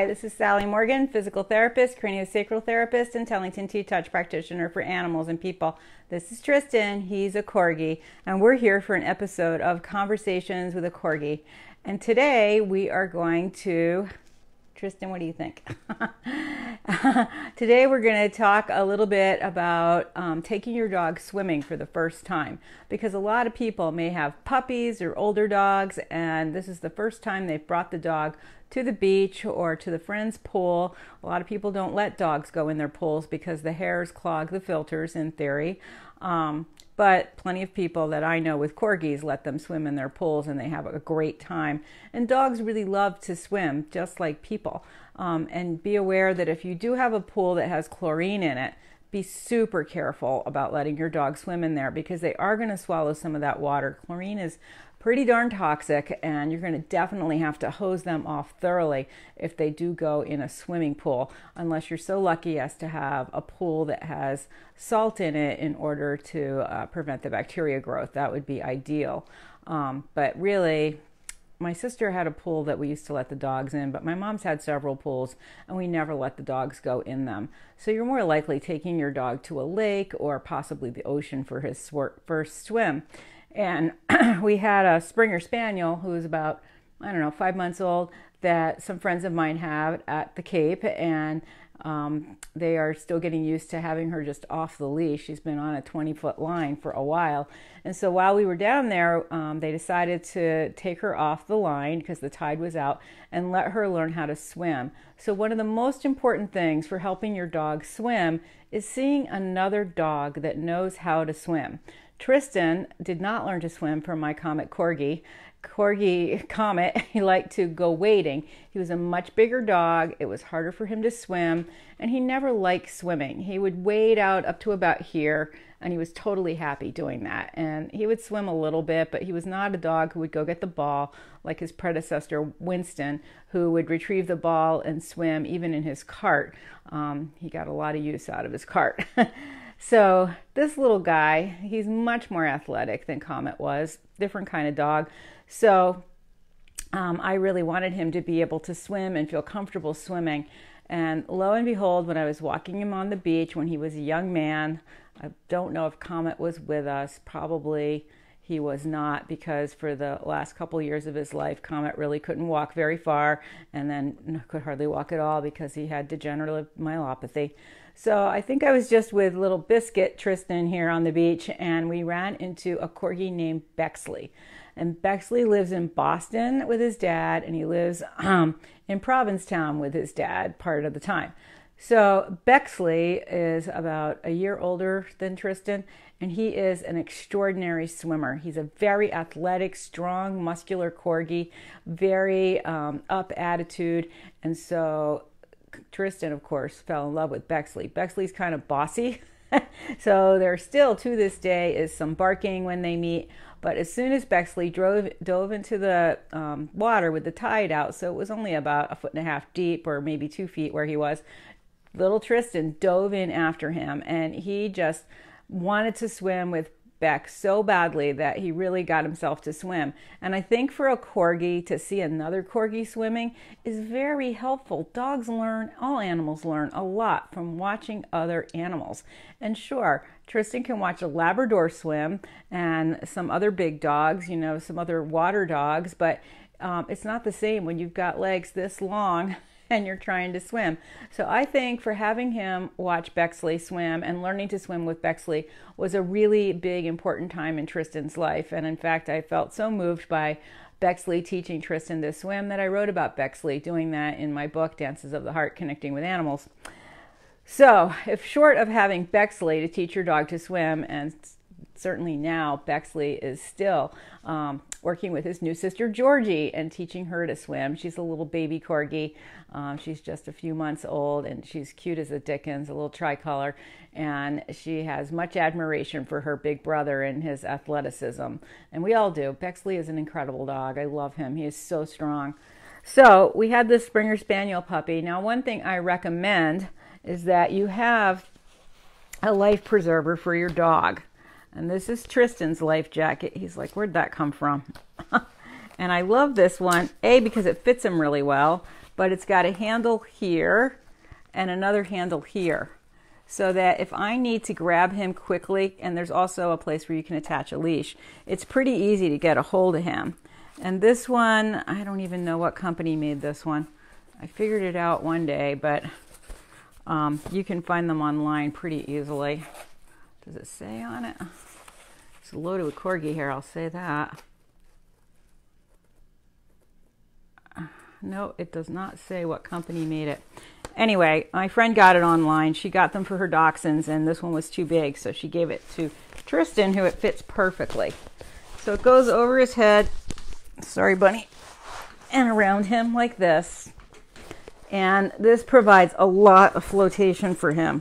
Hi, this is Sally Morgan, physical therapist, craniosacral therapist, and Tellington T-Touch practitioner for animals and people. This is Tristan. He's a Corgi, and we're here for an episode of Conversations with a Corgi. And today we are going to... Tristan, what do you think? Today we're going to talk a little bit about taking your dog swimming for the first time, because a lot of people may have puppies or older dogs and this is the first time they've brought the dog to the beach or to the friend's pool. A lot of people don't let dogs go in their pools because the hairs clog the filters in theory. But plenty of people that I know with Corgis let them swim in their pools and they have a great time. And dogs really love to swim, just like people. And be aware that if you do have a pool that has chlorine in it, be super careful about letting your dog swim in there, because they are going to swallow some of that water. Chlorine is pretty darn toxic, and you're going to definitely have to hose them off thoroughly if they do go in a swimming pool, unless you're so lucky as to have a pool that has salt in it in order to prevent the bacteria growth. That would be ideal. But really, my sister had a pool that we used to let the dogs in, but my mom's had several pools and we never let the dogs go in them. So you're more likely taking your dog to a lake or possibly the ocean for his first swim. And we had a Springer Spaniel who was about, 5 months old, that some friends of mine have at the Cape, and they are still getting used to having her just off the leash. She's been on a 20-foot line for a while. And so while we were down there, they decided to take her off the line because the tide was out and let her learn how to swim. So one of the most important things for helping your dog swim is seeing another dog that knows how to swim. Tristan did not learn to swim from my Comet Corgi. Comet, he liked to go wading. He was a much bigger dog. It was harder for him to swim, and he never liked swimming. He would wade out up to about here, and he was totally happy doing that. And he would swim a little bit, but he was not a dog who would go get the ball like his predecessor, Winston, who would retrieve the ball and swim even in his cart. He got a lot of use out of his cart. So this little guy, he's much more athletic than Comet was, different kind of dog. So I really wanted him to be able to swim and feel comfortable swimming. And lo and behold, when I was walking him on the beach when he was a young man, I don't know if Comet was with us, probably he was not, because for the last couple years of his life, Comet really couldn't walk very far and then could hardly walk at all because he had degenerative myelopathy. So I think I was just with little Biscuit, Tristan, here on the beach, and we ran into a Corgi named Bexley. And Bexley lives in Boston with his dad, and he lives in Provincetown with his dad part of the time. So Bexley is about a year older than Tristan, and he is an extraordinary swimmer. He's a very athletic, strong, muscular Corgi, very up attitude, and so Tristan, of course, fell in love with Bexley. Bexley's kind of bossy, so there still, to this day, is some barking when they meet. But as soon as Bexley dove into the water with the tide out, so it was only about 1.5 feet deep, or maybe 2 feet where he was, little Tristan dove in after him, and he just wanted to swim with Bex so badly that he really got himself to swim. And I think for a Corgi to see another Corgi swimming is very helpful. Dogs learn, all animals learn a lot from watching other animals. And sure, Tristan can watch a Labrador swim and some other big dogs, some other water dogs, but it's not the same when you've got legs this long and you're trying to swim. So I think for having him watch Bexley swim and learning to swim with Bexley was a really big, important time in Tristan's life. And in fact, I felt so moved by Bexley teaching Tristan to swim that I wrote about Bexley doing that in my book, Dances of the Heart, Connecting with Animals. So if short of having Bexley to teach your dog to swim, and certainly now Bexley is still working with his new sister Georgie and teaching her to swim. She's a little baby Corgi. She's just a few months old, and she's cute as a dickens, a little tricolor, and she has much admiration for her big brother and his athleticism, and we all do. Bexley is an incredible dog. I love him. He is so strong. So we had this Springer Spaniel puppy. Now, one thing I recommend is that you have a life preserver for your dog. And this is Tristan's Lifejacket. He's like, where'd that come from? And I love this one, A, because it fits him really well, but it's got a handle here and another handle here, so that if I need to grab him quickly, and there's also a place where you can attach a leash, it's pretty easy to get a hold of him. And this one, I don't even know what company made this one. I figured it out one day, but you can find them online pretty easily. Does it say on it? It's loaded with Corgi hair, I'll say that. No, it does not say what company made it. Anyway, my friend got it online. She got them for her dachshunds, and this one was too big, so she gave it to Tristan, who it fits perfectly. So it goes over his head, sorry bunny, and around him like this. And this provides a lot of flotation for him.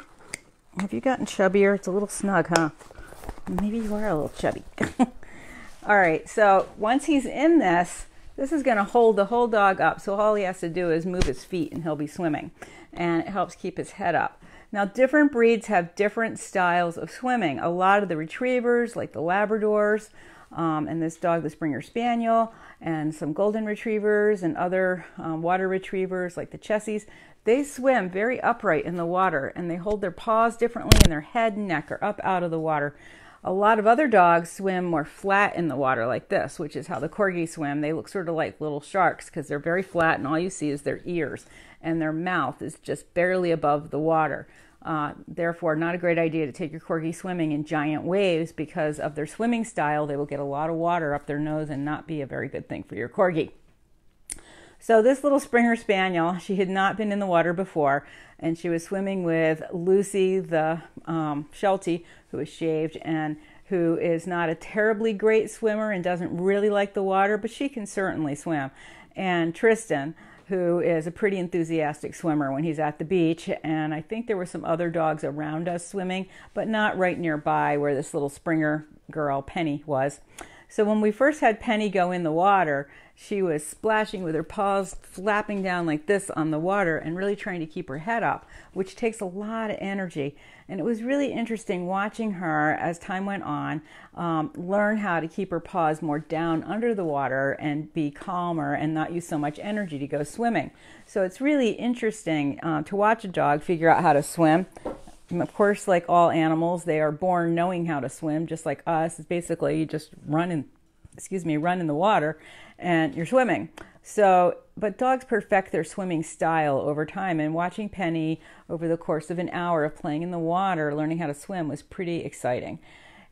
Have you gotten chubbier? It's a little snug, huh? Maybe you are a little chubby. All right, so once he's in this is going to hold the whole dog up. So all he has to do is move his feet and he'll be swimming. And it helps keep his head up. Now, different breeds have different styles of swimming. A lot of the retrievers, like the Labradors, and this dog, the Springer Spaniel, and some Golden Retrievers and other water retrievers like the Chessies, they swim very upright in the water, and they hold their paws differently, and their head and neck are up out of the water. A lot of other dogs swim more flat in the water like this, which is how the Corgi swim. They look sort of like little sharks because they're very flat, and all you see is their ears, and their mouth is just barely above the water. Therefore, not a great idea to take your Corgi swimming in giant waves because of their swimming style. They will get a lot of water up their nose and not be a very good thing for your Corgi. So this little Springer Spaniel, she had not been in the water before, and she was swimming with Lucy, the Sheltie, who is shaved and who is not a terribly great swimmer and doesn't really like the water, but she can certainly swim. And Tristan, who is a pretty enthusiastic swimmer when he's at the beach, and I think there were some other dogs around us swimming, but not right nearby where this little Springer girl, Penny, was. So when we first had Penny go in the water, she was splashing with her paws, flapping down like this on the water and really trying to keep her head up, which takes a lot of energy. And it was really interesting watching her, as time went on, learn how to keep her paws more down under the water and be calmer and not use so much energy to go swimming. So it's really interesting to watch a dog figure out how to swim. And of course, like all animals, they are born knowing how to swim, just like us. It's basically you just run in the water and you're swimming. So, but dogs perfect their swimming style over time, and watching Penny over the course of an hour of playing in the water, learning how to swim, was pretty exciting.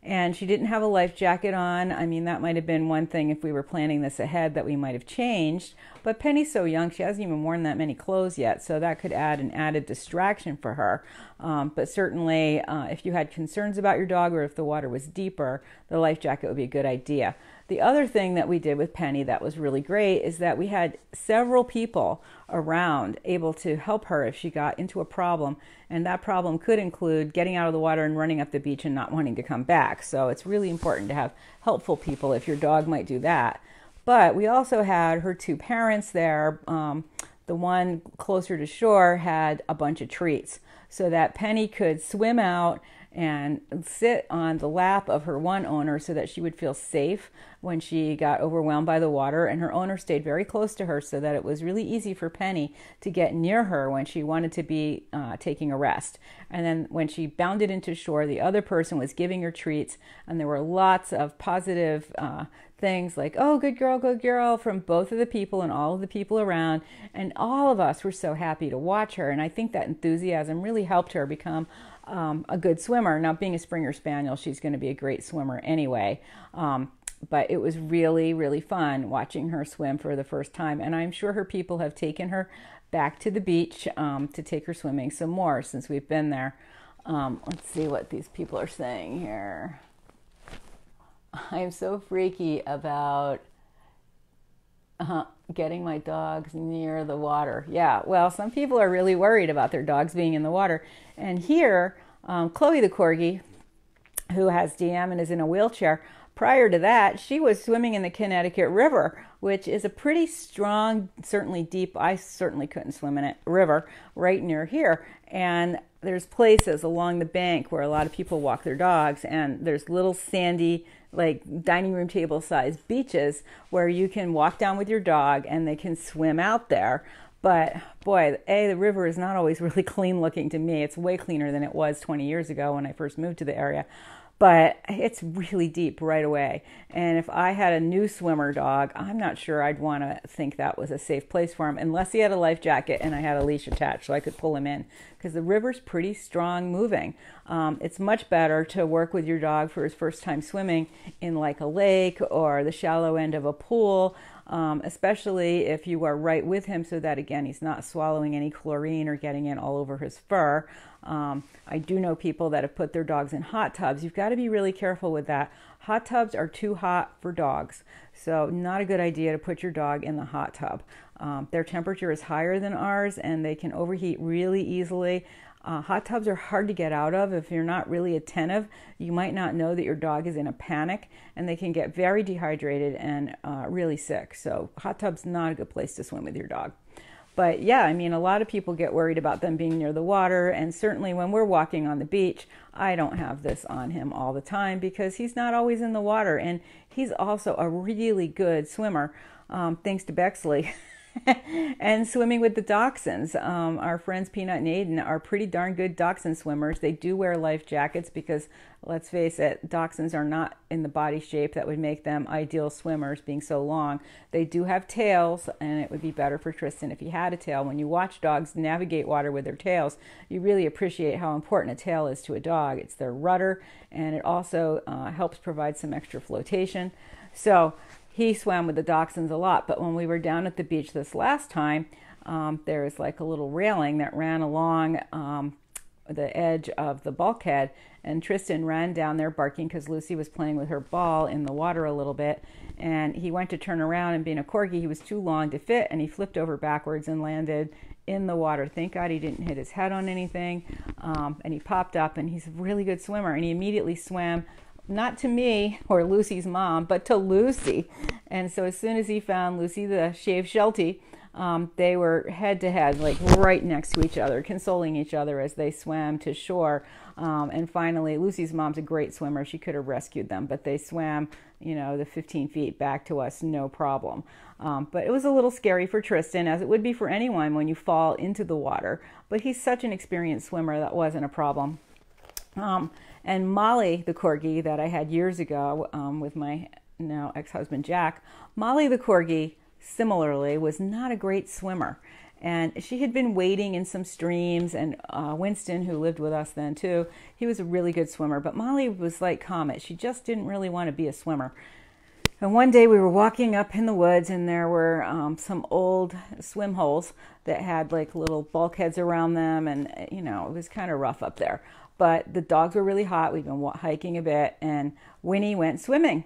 And she didn't have a life jacket on. I mean, that might have been one thing if we were planning this ahead that we might have changed. But Penny's so young, she hasn't even worn that many clothes yet, so that could add an added distraction for her. But certainly, if you had concerns about your dog or if the water was deeper, the life jacket would be a good idea. The other thing that we did with Penny that was really great is that we had several people around able to help her if she got into a problem, and that problem could include getting out of the water and running up the beach and not wanting to come back. So it's really important to have helpful people if your dog might do that. But we also had her two parents there. The one closer to shore had a bunch of treats so that Penny could swim out and sit on the lap of her one owner so that she would feel safe when she got overwhelmed by the water, and her owner stayed very close to her so that it was really easy for Penny to get near her when she wanted to be taking a rest. And then when she bounded into shore, the other person was giving her treats, and there were lots of positive things like, oh, good girl, from both of the people and all of the people around, and all of us were so happy to watch her. And I think that enthusiasm really helped her become a good swimmer. Now, being a Springer Spaniel, she's going to be a great swimmer anyway. But it was really, really fun watching her swim for the first time. And I'm sure her people have taken her back to the beach to take her swimming some more since we've been there. Let's see what these people are saying here. I'm so freaky about getting my dogs near the water. Yeah, well, some people are really worried about their dogs being in the water. And here, Chloe the Corgi, who has DM and is in a wheelchair, prior to that, she was swimming in the Connecticut River, which is a pretty strong, certainly deep, I certainly couldn't swim in it, river right near here. And there's places along the bank where a lot of people walk their dogs, and there's little sandy, like dining room table sized beaches where you can walk down with your dog and they can swim out there. But boy, the river is not always really clean looking to me. It's way cleaner than it was 20 years ago when I first moved to the area. But it's really deep right away. And if I had a new swimmer dog, I'm not sure I'd want to think that was a safe place for him, unless he had a life jacket and I had a leash attached so I could pull him in, because the river's pretty strong moving. It's much better to work with your dog for his first time swimming in like a lake or the shallow end of a pool, especially if you are right with him, so that again he's not swallowing any chlorine or getting in all over his fur. I do know people that have put their dogs in hot tubs. You've got to be really careful with that. Hot tubs are too hot for dogs, so not a good idea to put your dog in the hot tub. Their temperature is higher than ours and they can overheat really easily. Hot tubs are hard to get out of. If you're not really attentive, you might not know that your dog is in a panic, and they can get very dehydrated and really sick. So hot tub's not a good place to swim with your dog. But yeah, I mean, a lot of people get worried about them being near the water, and certainly when we're walking on the beach, I don't have this on him all the time because he's not always in the water, and he's also a really good swimmer, thanks to Bexley. And swimming with the dachshunds. Our friends Peanut and Aiden are pretty darn good dachshund swimmers. They do wear life jackets because, let's face it, dachshunds are not in the body shape that would make them ideal swimmers, being so long. They do have tails, and it would be better for Tristan if he had a tail. When you watch dogs navigate water with their tails, you really appreciate how important a tail is to a dog. It's their rudder, and it also helps provide some extra flotation. So he swam with the dachshunds a lot, but when we were down at the beach this last time, there was like a little railing that ran along the edge of the bulkhead, and Tristan ran down there barking because Lucy was playing with her ball in the water a little bit, and he went to turn around, and being a Corgi, he was too long to fit, and he flipped over backwards and landed in the water. Thank God he didn't hit his head on anything, and he popped up, and he's a really good swimmer, and he immediately swam not to me or Lucy's mom, but to Lucy. And so as soon as he found Lucy, the shaved Sheltie, they were head to head, like right next to each other, consoling each other as they swam to shore. And finally, Lucy's mom's a great swimmer. She could have rescued them, but they swam, the 15 feet back to us, no problem. But it was a little scary for Tristan, as it would be for anyone when you fall into the water. But he's such an experienced swimmer, that wasn't a problem. And Molly, the Corgi that I had years ago with my now ex-husband Jack, Molly the Corgi, similarly, was not a great swimmer. And she had been wading in some streams, and Winston, who lived with us then too, he was a really good swimmer. But Molly was like Comet. She just didn't really want to be a swimmer. And one day we were walking up in the woods, and there were some old swim holes that had like little bulkheads around them, and it was kind of rough up there. But the dogs were really hot. We'd been hiking a bit, and Winnie went swimming.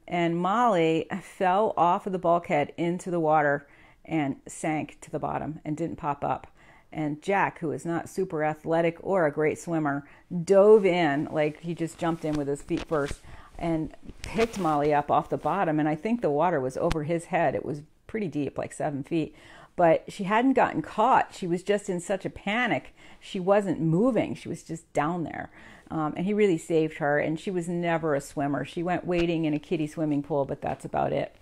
And Molly fell off of the bulkhead into the water and sank to the bottom and didn't pop up. And Jack, who is not super athletic or a great swimmer, dove in, like he just jumped in with his feet first, and picked Molly up off the bottom. And I think the water was over his head. It was pretty deep, like 7 feet. But she hadn't gotten caught. She was just in such a panic. She wasn't moving. She was just down there. And he really saved her. And she was never a swimmer. She went wading in a kiddie swimming pool, but that's about it.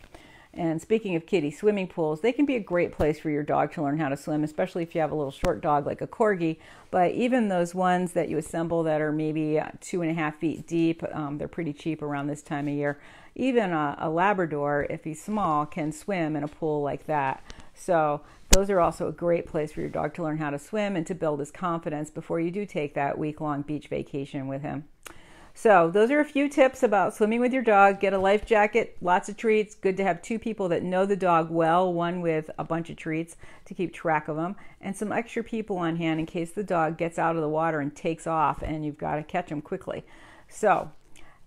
And speaking of kiddie swimming pools, they can be a great place for your dog to learn how to swim, especially if you have a little short dog like a Corgi. But even those ones that you assemble that are maybe 2.5 feet deep, they're pretty cheap around this time of year. Even a Labrador, if he's small, can swim in a pool like that. So those are also a great place for your dog to learn how to swim and to build his confidence before you do take that week-long beach vacation with him. So those are a few tips about swimming with your dog. Get a life jacket, lots of treats. Good to have 2 people that know the dog well, one with a bunch of treats to keep track of them, and some extra people on hand in case the dog gets out of the water and takes off and you've got to catch him quickly. So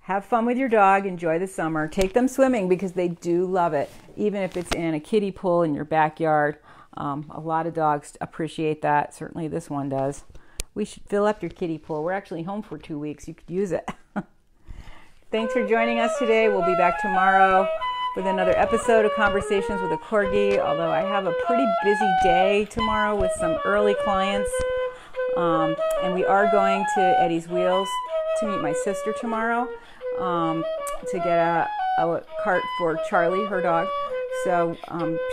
have fun with your dog. Enjoy the summer. Take them swimming because they do love it, even if it's in a kiddie pool in your backyard. A lot of dogs appreciate that. Certainly this one does. We should fill up your kiddie pool. We're actually home for 2 weeks. You could use it. Thanks for joining us today. We'll be back tomorrow with another episode of Conversations with a Corgi, although I have a pretty busy day tomorrow with some early clients. And we are going to Eddie's Wheels to meet my sister tomorrow to get a cart for Charlie, her dog. So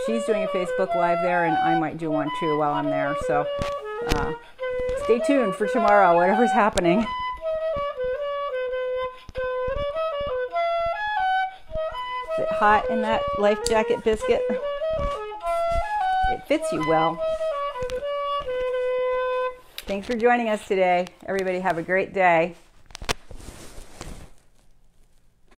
she's doing a Facebook Live there, and I might do one too while I'm there. So stay tuned for tomorrow, whatever's happening. Is it hot in that Lifejacket biscuit? It fits you well. Thanks for joining us today. Everybody have a great day.